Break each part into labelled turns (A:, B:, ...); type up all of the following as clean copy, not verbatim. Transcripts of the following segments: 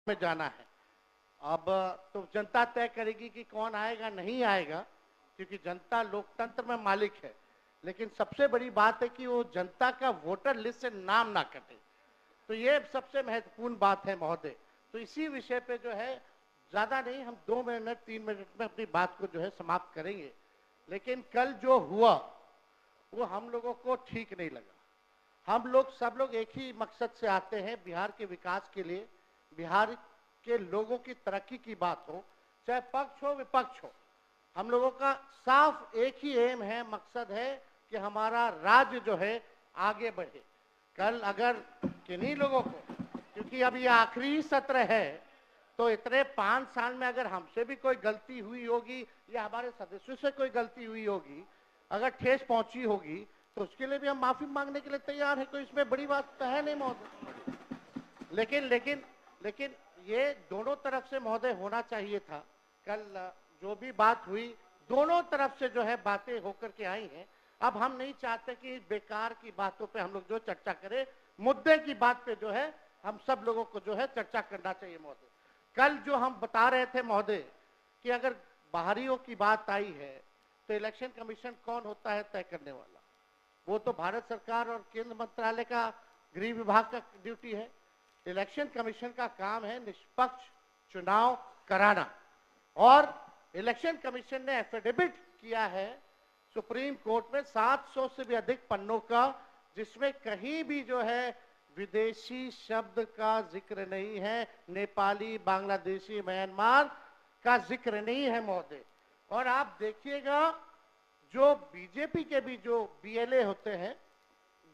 A: में जाना है। अब तो जनता तय करेगी कि कौन आएगा नहीं आएगा, क्योंकि जनता लोकतंत्र में मालिक है। लेकिन सबसे बड़ी बात है कि वो जनता का वोटर लिस्ट से नाम ना कटे, तो ये सबसे महत्वपूर्ण बात है महोदय। तो इसी विषय पे जो है ज्यादा नहीं, हम 2 मिनट 3 मिनट में अपनी बात को जो है समाप्त करेंगे। लेकिन कल जो हुआ वो हम लोगों को ठीक नहीं लगा। हम लोग सब लोग एक ही मकसद से आते हैं, बिहार के विकास के लिए, बिहार के लोगों की तरक्की की बात हो, चाहे पक्ष हो विपक्ष हो। हम लोगों का साफ एक ही एम है, मकसद है कि हमारा राज्य जो है आगे बढ़े। कल अगर किन्हीं लोगों को, क्योंकि अब ये आखिरी सत्र है, तो इतने 5 साल में अगर हमसे भी कोई गलती हुई होगी या हमारे सदस्यों से कोई गलती हुई होगी, अगर ठेस पहुंची होगी, तो उसके लिए भी हम माफी मांगने के लिए तैयार है। कोई इसमें बड़ी बात तो है नहीं महोदय। लेकिन लेकिन लेकिन ये दोनों तरफ से महोदय होना चाहिए था। कल जो भी बात हुई दोनों तरफ से जो है बातें होकर के आई हैं। अब हम नहीं चाहते कि बेकार की बातों पे हम लोग जो चर्चा करें, मुद्दे की बात पे जो है हम सब लोगों को जो है चर्चा करना चाहिए महोदय। कल जो हम बता रहे थे महोदय कि अगर बाहरियों की बात आई है तो इलेक्शन कमीशन कौन होता है तय करने वाला? वो तो भारत सरकार और केंद्र मंत्रालय का गृह विभाग का ड्यूटी है। इलेक्शन कमीशन का काम है निष्पक्ष चुनाव कराना, और इलेक्शन कमीशन ने एफिडेविट किया है सुप्रीम कोर्ट में 700 से भी अधिक पन्नों का, जिसमें कहीं भी जो है विदेशी शब्द का जिक्र नहीं है, नेपाली, बांग्लादेशी, म्यांमार का जिक्र नहीं है महोदय। और आप देखिएगा जो बीजेपी के भी जो बीएलए होते हैं,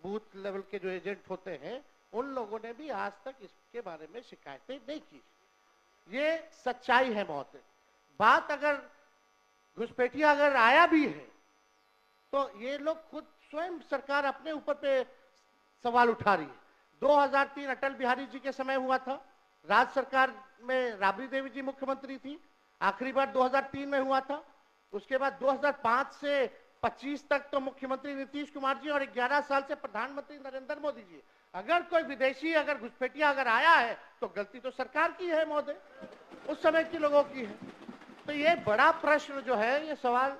A: बूथ लेवल के जो एजेंट होते हैं, उन लोगों ने भी आज तक इसके बारे में शिकायतें नहीं की। ये सच्चाई है महोदय। बात अगर घुसपैठिया अगर आया भी है तो ये लोग खुद स्वयं सरकार अपने ऊपर पे सवाल उठा रही है। 2003 अटल बिहारी जी के समय हुआ था, राज्य सरकार में राबड़ी देवी जी मुख्यमंत्री थी, आखिरी बार 2003 में हुआ था। उसके बाद 2005 से 25 तक तो मुख्यमंत्री नीतीश कुमार जी और 11 साल से प्रधानमंत्री नरेंद्र मोदी जी। अगर कोई विदेशी अगर घुसपैठिया अगर आया है तो गलती तो सरकार की है महोदय, उस समय के लोगों की है। तो ये बड़ा प्रश्न जो है, ये सवाल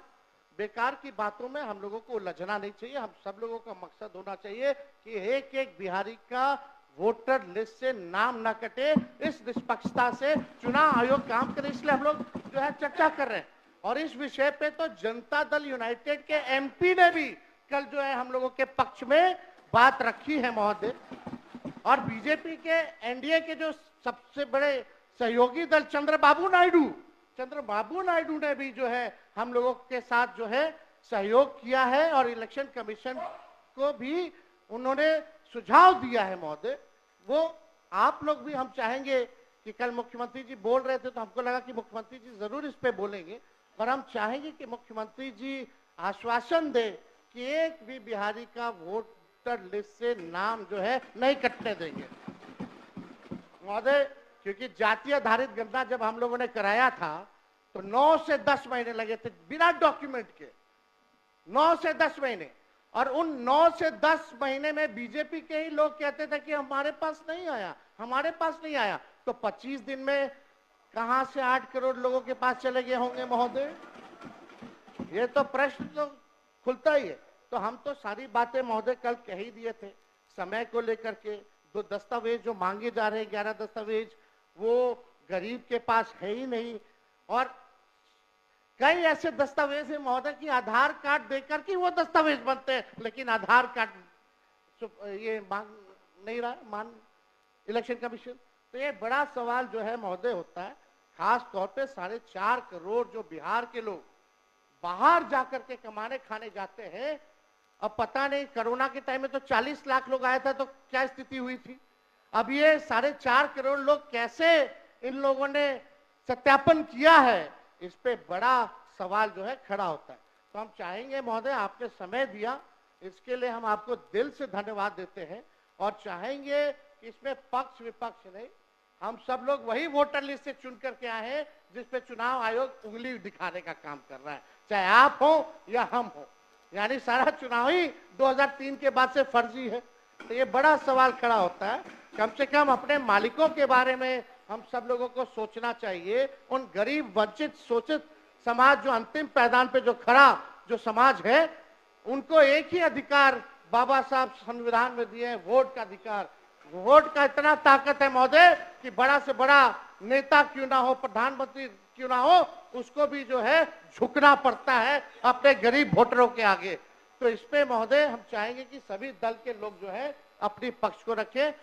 A: बेकार की बातों में हम लोगों को उलझना नहीं चाहिए। हम सब लोगों का मकसद होना चाहिए कि एक एक बिहारी का वोटर लिस्ट से नाम ना कटे, इस निष्पक्षता से चुनाव आयोग काम करे, इसलिए हम लोग जो है चर्चा कर रहे हैं। और इस विषय पे तो जनता दल यूनाइटेड के एमपी ने भी कल जो है हम लोगों के पक्ष में बात रखी है महोदय। और बीजेपी के एनडीए के जो सबसे बड़े सहयोगी दल चंद्रबाबू नायडू ने भी जो है हम लोगों के साथ जो है सहयोग किया है, और इलेक्शन कमीशन को भी उन्होंने सुझाव दिया है महोदय। वो आप लोग भी, हम चाहेंगे कि कल मुख्यमंत्री जी बोल रहे थे तो हमको लगा कि मुख्यमंत्री जी जरूर इस पे बोलेंगे, पर हम चाहेंगे कि मुख्यमंत्री जी आश्वासन दे कि एक भी बिहारी का वोटर लिस्ट से नाम जो है नहीं कटने देंगे महोदय। क्योंकि जाति आधारित गणना जब हम लोगों ने कराया था तो 9 से 10 महीने लगे थे बिना डॉक्यूमेंट के, 9 से 10 महीने। और उन 9 से 10 महीने में बीजेपी के ही लोग कहते थे कि हमारे पास नहीं आया। तो 25 दिन में कहां से 8 करोड़ लोगों के पास चले गए होंगे महोदय? ये तो प्रश्न तो खुलता ही है। तो हम तो सारी बातें महोदय कल कह ही दिए थे। समय को लेकर के 2 दस्तावेज जो मांगे जा रहे हैं, 11 दस्तावेज, वो गरीब के पास है ही नहीं। और कई ऐसे दस्तावेज है महोदय कि आधार कार्ड देकर के वो दस्तावेज बनते हैं, लेकिन आधार कार्ड ये मांग नहीं रहा मान इलेक्शन कमीशन। तो ये बड़ा सवाल जो है महोदय होता है, खास तौर पे 4.5 करोड़ जो बिहार के लोग बाहर जाकर के कमाने खाने जाते हैं। अब पता नहीं कोरोना के टाइम में तो 40 लाख लोग आया था, तो क्या स्थिति हुई थी। अब ये 4.5 करोड़ लोग कैसे इन लोगों ने सत्यापन किया है, इस पे बड़ा सवाल जो है खड़ा होता है। तो हम चाहेंगे महोदय, आपने समय दिया, इसके लिए हम आपको दिल से धन्यवाद देते हैं। और चाहेंगे कि इसमें पक्ष विपक्ष नहीं, हम सब लोग वही वोटर लिस्ट से चुन करके आए हैं जिसपे चुनाव आयोग उंगली दिखाने का काम कर रहा है, चाहे आप हो या हम हो। यानी सारा चुनाव ही 2003 के बाद से फर्जी है। तो ये बड़ा सवाल खड़ा होता है। कम से कम अपने मालिकों के बारे में हम सब लोगों को सोचना चाहिए। उन गरीब वंचित शोषित समाज जो अंतिम पैदान पे जो खड़ा जो समाज है, उनको एक ही अधिकार बाबा साहब संविधान में दिए हैं, वोट का अधिकार। वोट का इतना ताकत है महोदय कि बड़ा से बड़ा नेता क्यों ना हो, प्रधानमंत्री क्यों ना हो, उसको भी जो है झुकना पड़ता है अपने गरीब वोटरों के आगे। तो इस पे महोदय हम चाहेंगे कि सभी दल के लोग जो है अपनी पक्ष को रखें।